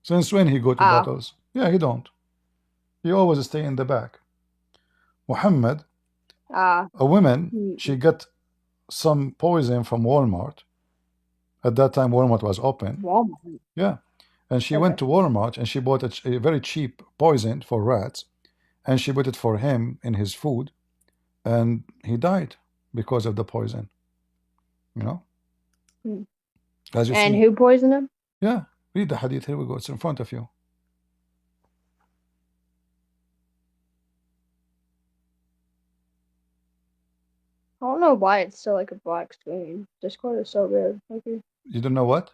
Since when he go to battles? Yeah, he don't. He always stay in the back. Muhammad, a woman, she got some poison from Walmart. At that time, Walmart was open. Walmart? Yeah. And she went to Walmart and she bought a very cheap poison for rats, and she put it for him in his food, and he died because of the poison. As you and see. who poisoned him? Yeah. Read the hadith. Here we go. It's in front of you. I don't know why it's still like a black screen. Discord is so weird. Okay. You don't know what?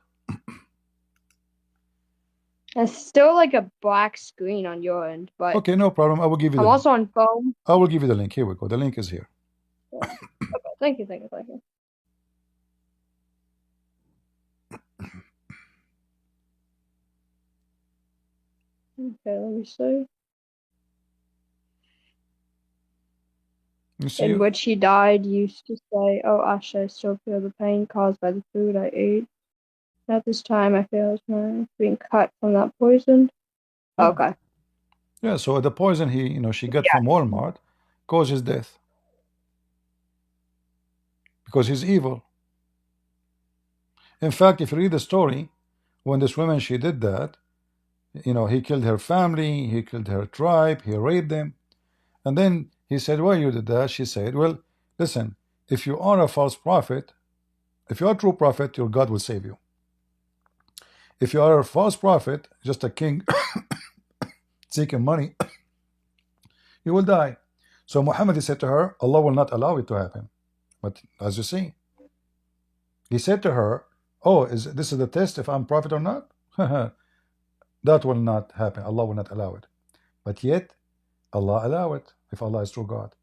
It's still like a black screen on your end, but okay, no problem. I will give you. I'm also on phone. I will give you the link. Here we go. The link is here. Yeah. Okay, thank you. Okay, let me see. You see In which he died, used to say, "Oh, Aisha, I still feel the pain caused by the food I ate. At this time, I feel as my being cut from that poison." Yeah. Okay. Yeah, so the poison she got from Yeah. Walmart caused his death because he's evil. In fact, if you read the story, when this woman she did that, he killed her family, he killed her tribe, he raped them, and then he said, "Why you did that?" She said, "Well, listen, if you are a false prophet, if you are a true prophet, your God will save you. If you are a false prophet, just a king seeking money, you will die." So Muhammad he said to her, Allah will not allow it to happen. But as you see, he said to her, "Oh, this is the test if I'm prophet or not?" That will not happen. Allah will not allow it. But yet, Allah allow it if Allah is true God.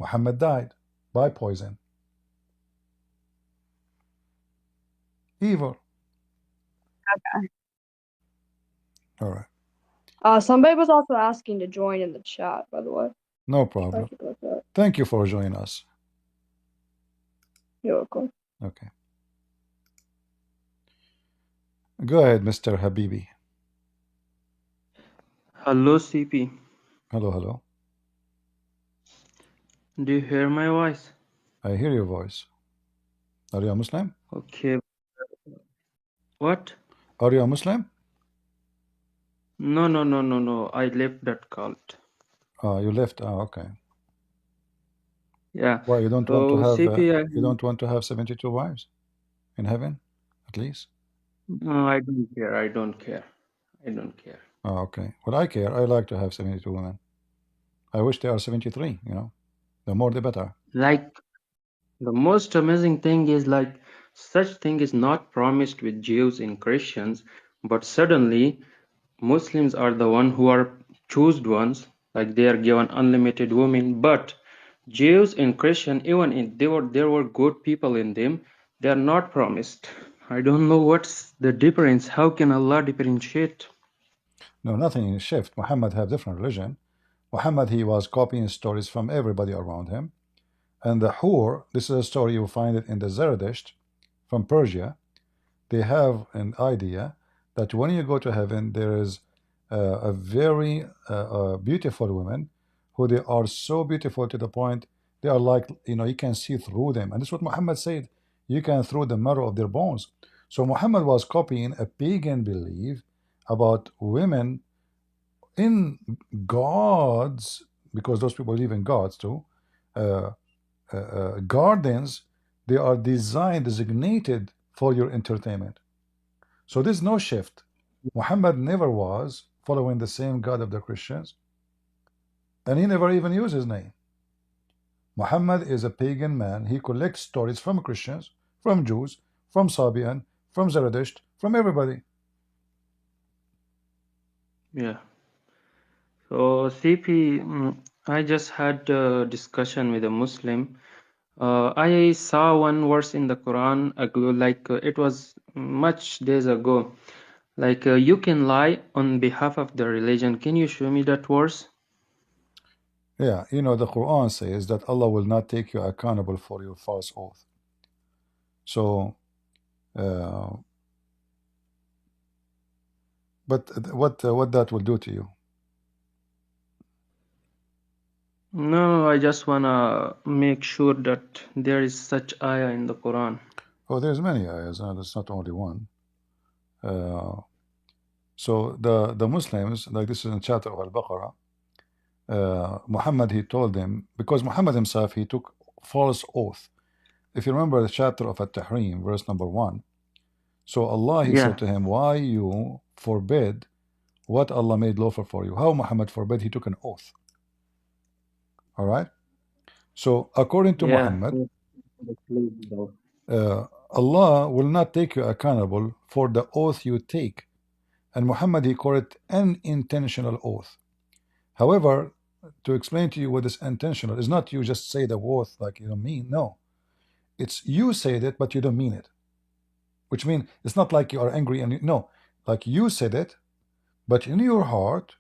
Muhammad died by poison. Evil. All right. Somebody was also asking to join in the chat, by the way. No Try problem. to go through it. Thank you for joining us. You're welcome. Okay. Go ahead, Mr. Habibi. Hello, CP. Hello, hello. Do you hear my voice? I hear your voice. Are you a Muslim? Okay. What? Are you a Muslim? No, no, no, no, no. I left that cult. You left. Okay. Yeah. Why you don't want to So, have CP, you don't want to have 72 wives in heaven, at least? no, I don't care. I don't care. I don't care. Okay. Well, I care. I like to have 72 women. I wish they are 73. The more the better. Like, the most amazing thing is like, such thing is not promised with Jews and Christians, but suddenly Muslims are the one who are chosen ones, like they are given unlimited women. But Jews and Christian, even if there were good people in them, they are not promised. I don't know what's the difference. How can Allah differentiate? No, nothing shift. Muhammad have different religion. Muhammad he was copying stories from everybody around him. And the Hur, this is a story you find it in the Zerdusht from Persia. They have an idea that when you go to heaven, there is a very beautiful woman who they are so beautiful to the point they are like, you can see through them. And this is what Muhammad said. You can through the marrow of their bones. So Muhammad was copying a pagan belief about women in gods, because those people believe in gods too. Uh, Gardens, they are designed, designated for your entertainment. So there's no shift. Muhammad never was following the same God of the Christians, and he never even used his name. Muhammad is a pagan man. He collects stories from Christians, from Jews, from Sabian, from Zerdusht, from everybody. Yeah. So CP, I just had a discussion with a Muslim. I saw one verse in the Quran ago, like it was much days ago. Like you can lie on behalf of the religion. Can you show me that verse? Yeah, the Quran says that Allah will not take you accountable for your false oath. So, uh, but what that will do to you? No, I just wanna make sure that there is such ayah in the Quran. Oh, there's many ayahs, there's not only one. So the Muslims, like this is in chapter of Al-Baqarah, Muhammad he told them, because Muhammad himself he took false oath. If you remember the chapter of At-Tahrim, verse number 1. So Allah he Yeah, said to him, why you forbid what Allah made lawful for you? How Muhammad forbid? He took an oath. All right. So according to yeah. Muhammad, Allah will not take you accountable for the oath you take. And Muhammad he called it an intentional oath. However, to explain to you what is intentional is not you just say the oath like you don't mean. No, it's you said it but you don't mean it. Which means it's not like you are angry and no, like you said it, but in your heart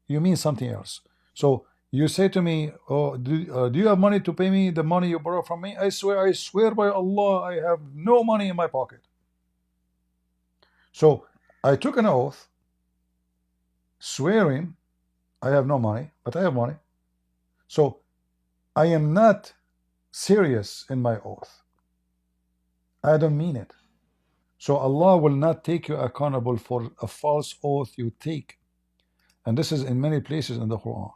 you mean something else. So you say to me, "Oh, do you have money to pay me the money you borrow from me?" I swear by Allah, I have no money in my pocket. So I took an oath, swearing I have no money, but I have money. So I am not serious in my oath. I don't mean it. So Allah will not take you accountable for a false oath you take. And this is in many places in the Quran.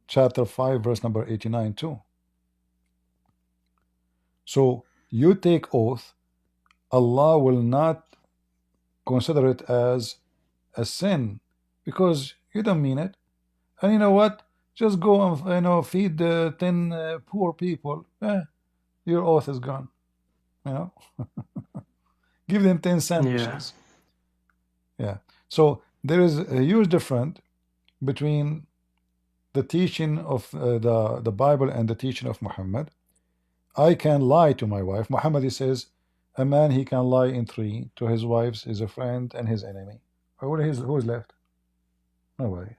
Chapter 5, verse number 89 too. So you take oath, Allah will not consider it as a sin because you don't mean it. And you know what? Just go and feed the 10 poor people. Your oath is gone. You know, give them 10 Yeah. sandwiches. Yeah. So there is a huge difference between the teaching of the Bible and the teaching of Muhammad. I can lie to my wife. Muhammad, he says, a man, he can lie in three: to his wives, his friend, and his enemy. Who's left? Nobody.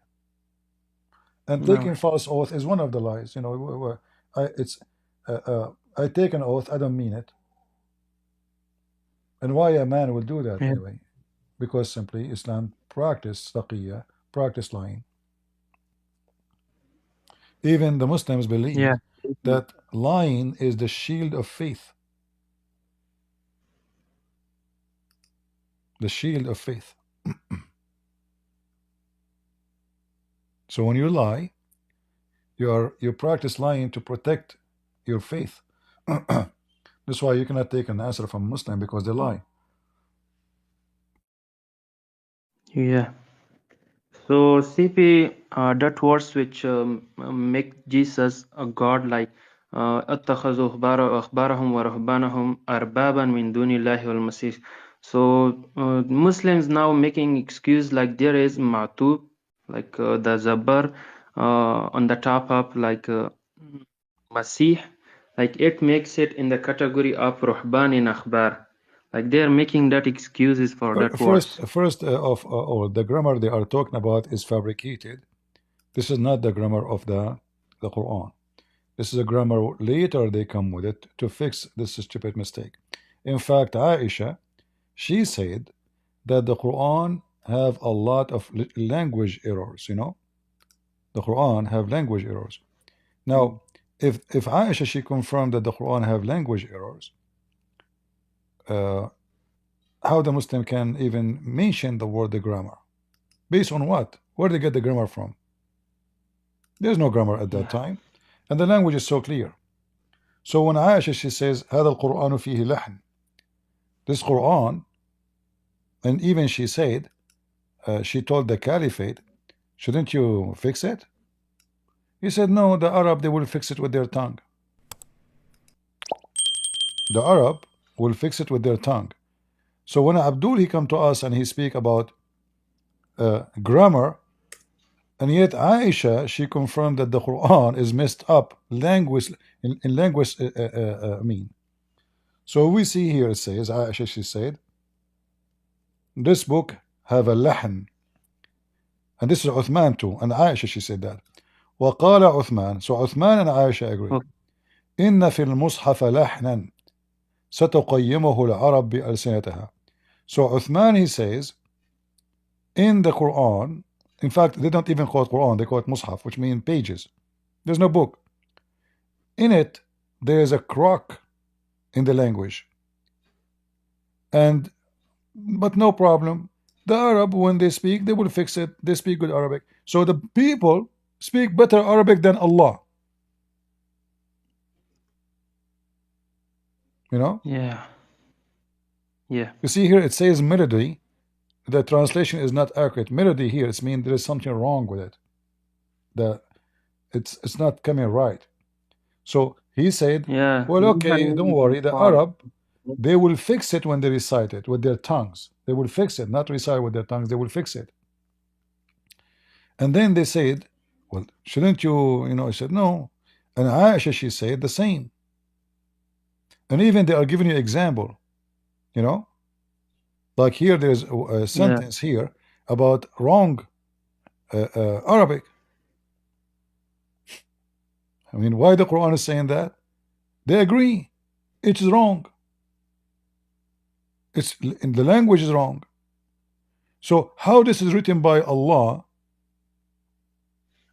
And No. taking false oath is one of the lies. I take an oath, I don't mean it. And why a man will do that Yeah. anyway? Because simply Islam practice taqiyya, practice lying. Even the Muslims Yeah. believe that lying is the shield of faith. The shield of faith. So when you lie, you practice lying to protect your faith. That's why you cannot take an answer from Muslim because they lie. Yeah. So CP, that words which make Jesus a god, like اتخذوا أحبارهم ورهبانهم أربابا من دون الله والمسيح. So Muslims now making excuse like there is matub, like the zabar on the top of like Masih, like it makes it in the category of ruhban in akhbar. Like they are making that excuses for that words. First of all, the grammar they are talking about is fabricated. This is not the grammar of the Quran. This is a grammar later they come with it to fix this stupid mistake. In fact, Aisha, she said that the Quran have a lot of language errors. The Quran have language errors. Now, if Aisha she confirmed that the Quran have language errors, uh, how the Muslim can even mention the word the grammar? Based on what? Where they get the grammar from? There's no grammar at that Yeah. time, and the language is so clear. So when Aisha she says هذا القرآن فيه لحن, this Quran, and even she said, she told the caliphate, shouldn't you fix it? He said, no, the Arab they will fix it with their tongue. The Arab will fix it with their tongue. So when Abdul he come to us and he speak about grammar, and yet Aisha she confirmed that the Quran is messed up language in language mean. So we see here it says Aisha she said this book have a lahn, and this is Uthman too, and Aisha she said that. وقال عثمان, so Uthman and Aisha agree. Okay. إن في المصحف لحنا ستقيمه العرب بألسنتها. So Uthman he says in the Quran, in fact they don't even call it Quran, they call it Mus'haf, which means pages. There's no book. In it there is a crock in the language, but no problem. The Arab when they speak they will fix it. They speak good Arabic. So the people speak better Arabic than Allah. Yeah. Yeah. You see here it says melody. The translation is not accurate. Melody here it means there is something wrong with it. It's not coming right. So he said, Yeah. well, okay, don't worry. The Arab they will fix it when they recite it with their tongues. They will fix it, not recite with their tongues. They will fix it. And then they said, well, shouldn't you? I said no. And Aisha she said the same. And even they are giving you example. Like here there's a sentence here about wrong Arabic. I mean, why the Quran is saying that? They agree. It's wrong. It's in the language is wrong. So how this is written by Allah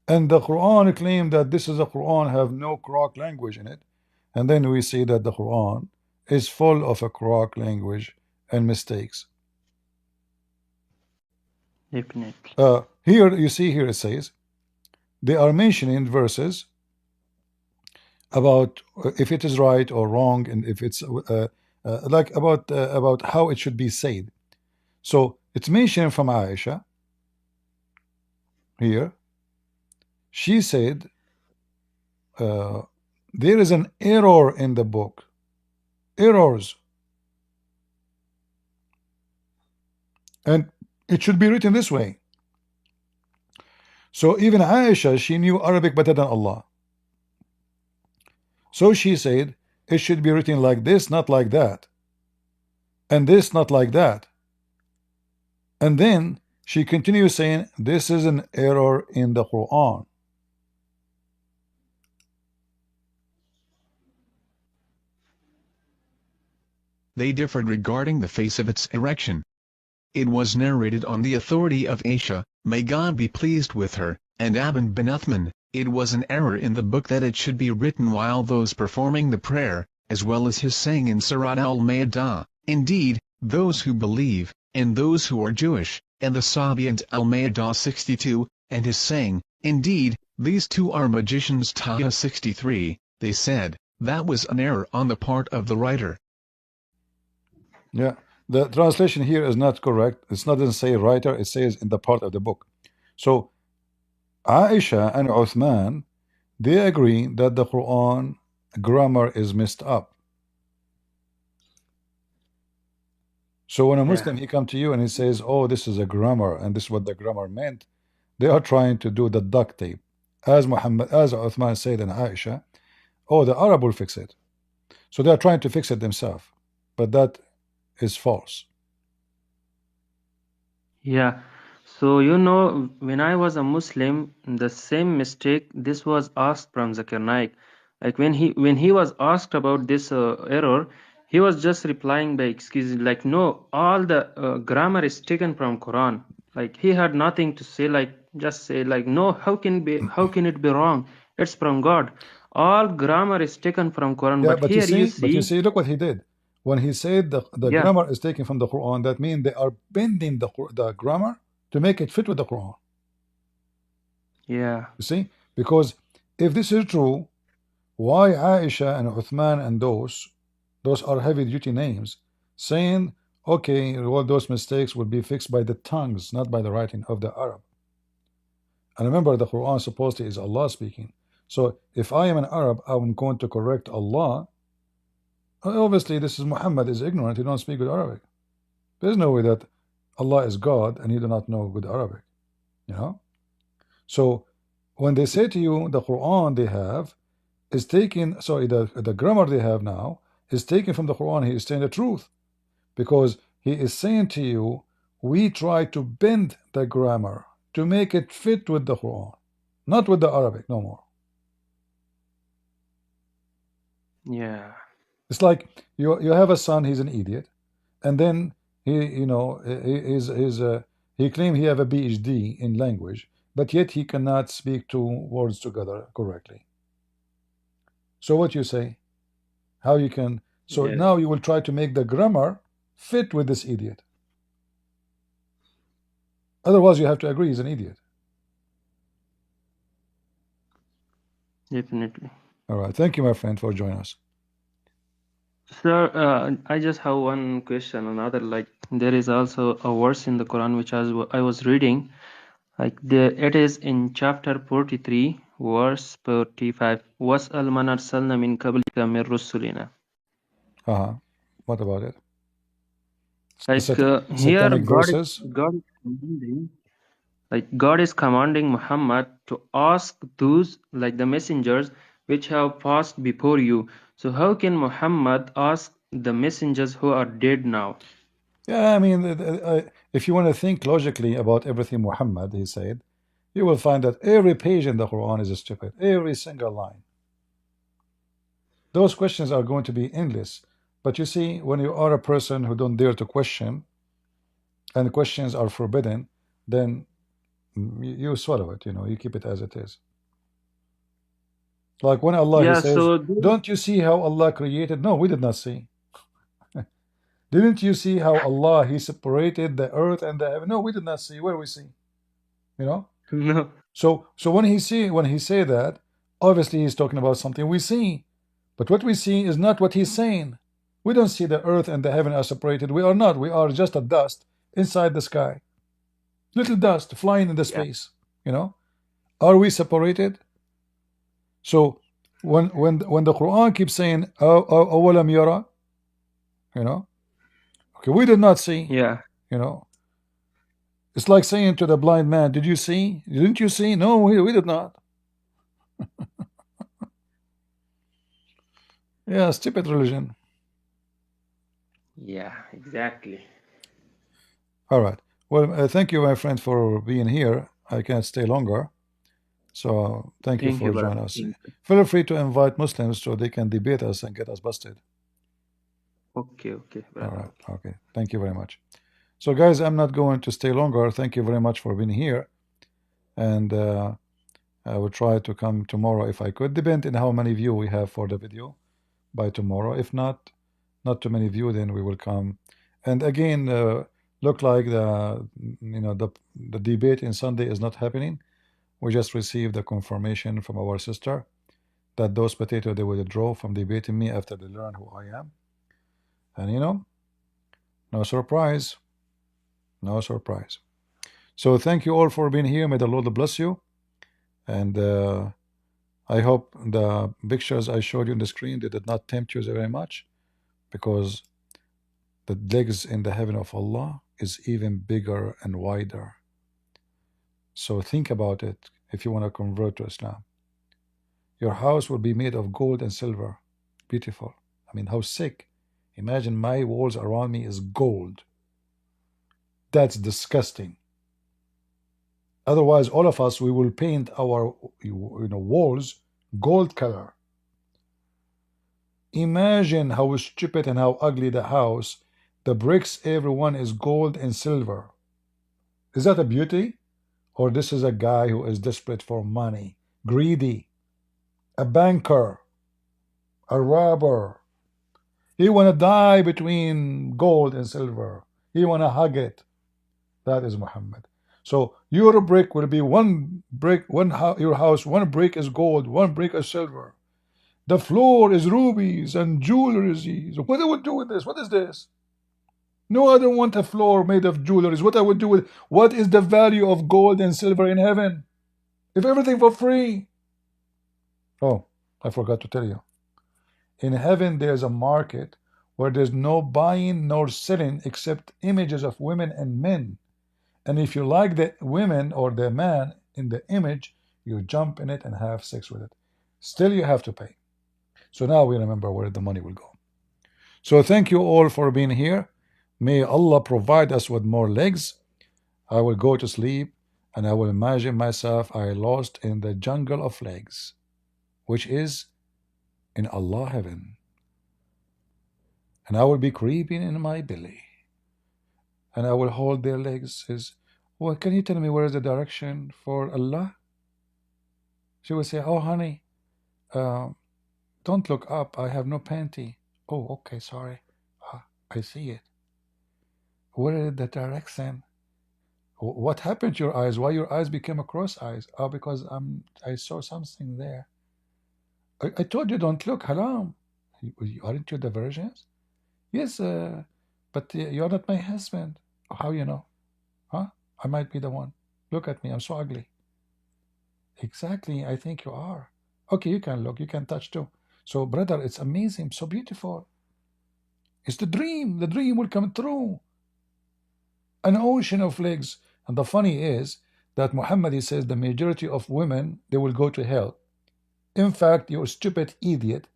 And the Quran claimed that this is a Quran have no Quranic language in it. And then we see that the Quran is full of a Quranic language and mistakes. Definitely. Here you see here it says they are mentioning verses about if it is right or wrong, and if it's like about how it should be said. So it's mentioned from Aisha here. She said there is an error in the book. Errors. And it should be written this way. So even Aisha, she knew Arabic better than Allah. So she said it should be written like this, not like that. And this, not like that. And then she continues saying this is an error in the Quran. They differed regarding the face of its erection. It was narrated on the authority of Aisha, may God be pleased with her, and Aban bin Uthman, it was an error in the book that it should be written while those performing the prayer, as well as his saying in Surat al-Ma'idah, indeed, those who believe, and those who are Jewish, and the Sabians al-Ma'idah 62, and his saying, indeed, these two are magicians Taha 63, they said, that was an error on the part of the writer. Yeah, the translation here is not correct. It's not doesn't say writer, it says in the part of the book. So Aisha and Uthman, they agree that the Quran grammar is messed up. So when a Muslim he come to you and he says, oh, this is a grammar and this is what the grammar meant, they are trying to do the duct tape. As Uthman said and Aisha, oh, the Arab will fix it. So they are trying to fix it themselves. But that is false. Yeah. So when I was a Muslim, the same mistake this was asked from Zakir Naik. Like when he was asked about this error, he was just replying by excuses. Like no, all the grammar is taken from Quran. Like he had nothing to say. Like just say like no, how can it be wrong? It's from God. All grammar is taken from Quran. Yeah, But but you here you see, see, look what he did. When he said the yeah, grammar is taken from the Quran, that means they are bending the grammar to make it fit with the Quran. yeah, You see? Because if this is true, why Aisha and Uthman and those are heavy duty names, saying, okay, all those mistakes will be fixed by the tongues, not by the writing of the Arab. And remember, the Quran supposedly is Allah speaking. So if I am an Arab, I'm going to correct Allah. Obviously, this is Muhammad is ignorant. He don't speak good Arabic. There's no way that Allah is God and he do not know good Arabic. You know. So when they say to you the Quran they have is taken, sorry, the grammar they have now is taken from the Quran, he is saying the truth, because he is saying to you, we try to bend the grammar to make it fit with the Quran, not with the Arabic no more. yeah, It's like you have a son, he's an idiot, and then he claim he have a PhD in language, but yet he cannot speak two words together correctly. So what you say? How you can? So yeah, now you will try to make the grammar fit with this idiot. Otherwise, you have to agree he's an idiot. definitely. All right. Thank you, my friend, for joining us. Sir, I just have one question. Another, like, there is also a verse in the Quran which I was reading. Like, it is in chapter 43, verse 45. وَاسْأَلْ مَنْ أَرْسَلْنَا مِنْ قَبْلِكَ مِنْ رُسُلِنَا. What about it? Like, here Satanic verses. God is commanding, God is commanding Muhammad to ask those, like the messengers, which have passed before you. So how can Muhammad ask the messengers who are dead now? Yeah, I mean, if you want to think logically about everything Muhammad he said, you will find that every page in the Quran is stupid. Every single line. Those questions are going to be endless. But you see, when you are a person who don't dare to question, and questions are forbidden, then You swallow it, you keep it as it is. Like when Allah, He Yeah, says, so don't you see how Allah created? No, we did not see. Didn't you see how Allah, He separated the earth and the heaven? No, we did not see. Where we see? no, So when He say that, obviously He's talking about something we see. But what we see is not what He's saying. We don't see the earth and the heaven are separated. We are not. We are just a dust inside the sky. Little dust flying in the yeah, space. Are we separated? So when the Quran keeps saying awalam yara, okay, we did not see. yeah, It's like saying to the blind man, did you see? Didn't you see? No, we did not. Yeah, stupid religion. yeah, exactly. All right. Well, thank you, my friend, for being here. I can't stay longer. So thank you Thank you, for brother. joining us. Thank you. Feel free to invite Muslims so they can debate us and get us busted. Okay, All brother. right. Okay. Okay. Thank you very much. So, guys, I'm not going to stay longer. Thank you very much for being here. And I will try to come tomorrow if I could, depending on how many view we have for the video by tomorrow. If not too many view, then we will come. And again, look like the debate in Sunday is not happening. We just received the confirmation from our sister that those potatoes they will withdraw from debating me after they learn who I am. And no surprise. No surprise. So thank you all for being here. May the Lord bless you. And I hope the pictures I showed you on the screen they did not tempt you very much, because the legs in the heaven of Allah is even bigger and wider. So think about it if you want to convert to Islam. Your house will be made of gold and silver. Beautiful. I mean, how sick. Imagine my walls around me is gold. That's disgusting. Otherwise, all of us, we will paint our walls gold color. Imagine how stupid and how ugly the house. The bricks, everyone is gold and silver. Is that a beauty? Or this is a guy who is desperate for money, greedy, a banker, a robber. He want to die between gold and silver. He want to hug it. That is Muhammad. So your brick will be one brick, your house, one brick is gold, one brick is silver. The floor is rubies and jewelry. What I would do with this? What is this? No, I don't want a floor made of jewelry. What I would do with what is the value of gold and silver in heaven? If everything for free. Oh, I forgot to tell you. In heaven there's a market where there's no buying nor selling except images of women and men. And if you like the women or the man in the image, you jump in it and have sex with it. Still you have to pay. So now we remember where the money will go. So thank you all for being here. May Allah provide us with more legs. I will go to sleep and I will imagine myself I lost in the jungle of legs, which is in Allah heaven. And I will be creeping in my belly. And I will hold their legs. Says, well, can you tell me where is the direction for Allah? She will say, oh honey, don't look up. I have no panty. Oh, okay, sorry. I see it. Where is the direction? What happened to your eyes? Why your eyes became a cross eyes? Oh, because I saw something there. I told you don't look. Haram. Aren't you the virgins? Yes, but you're not my husband. How you know? Huh? I might be the one. Look at me. I'm so ugly. Exactly. I think you are. Okay, you can look. You can touch too. So, brother, it's amazing. So beautiful. It's the dream. The dream will come true. An ocean of legs. And the funny is that Muhammad, he says the majority of women, they will go to hell. In fact, you stupid idiot,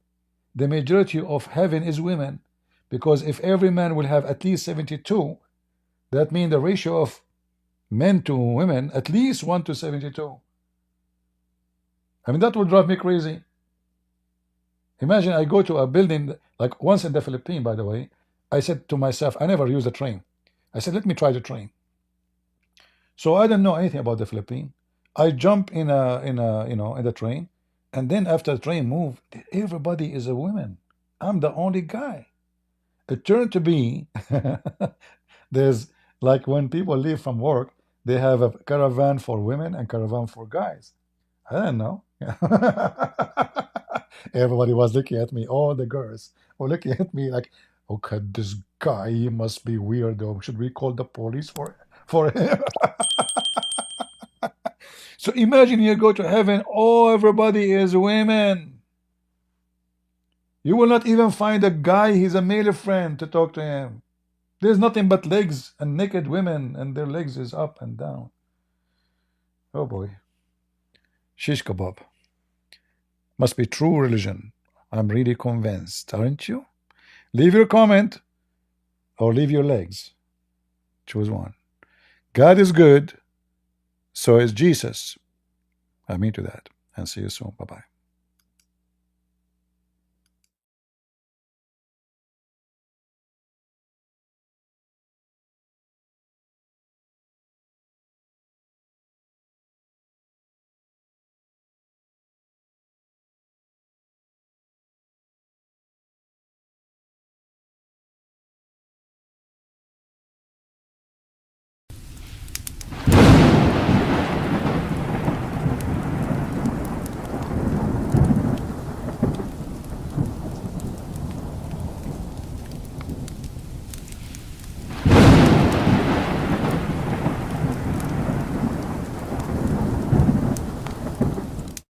the majority of heaven is women. Because if every man will have at least 72, that means the ratio of men to women at least 1 to 72. I mean, that would drive me crazy. Imagine I go to a building, like once in the Philippines, by the way, I said to myself, I never use a train. I said, let me try the train. So I don't know anything about the Philippines. I jump in in the train, and then after the train move, everybody is a woman. I'm the only guy. It turned to be there's like when people leave from work, they have a caravan for women and caravan for guys. I don't know. Everybody was looking at me. All the girls were looking at me like, okay, this guy, he must be weirdo. Should we call the police for him? So imagine you go to heaven, oh, everybody is women. You will not even find a guy, he's a male friend to talk to him. There's nothing but legs and naked women, and their legs is up and down. Oh boy. Shish kebab. Must be true religion. I'm really convinced, aren't you? Leave your comment or leave your legs. Choose one. God is good, so is Jesus. I'm into that. And see you soon. Bye-bye.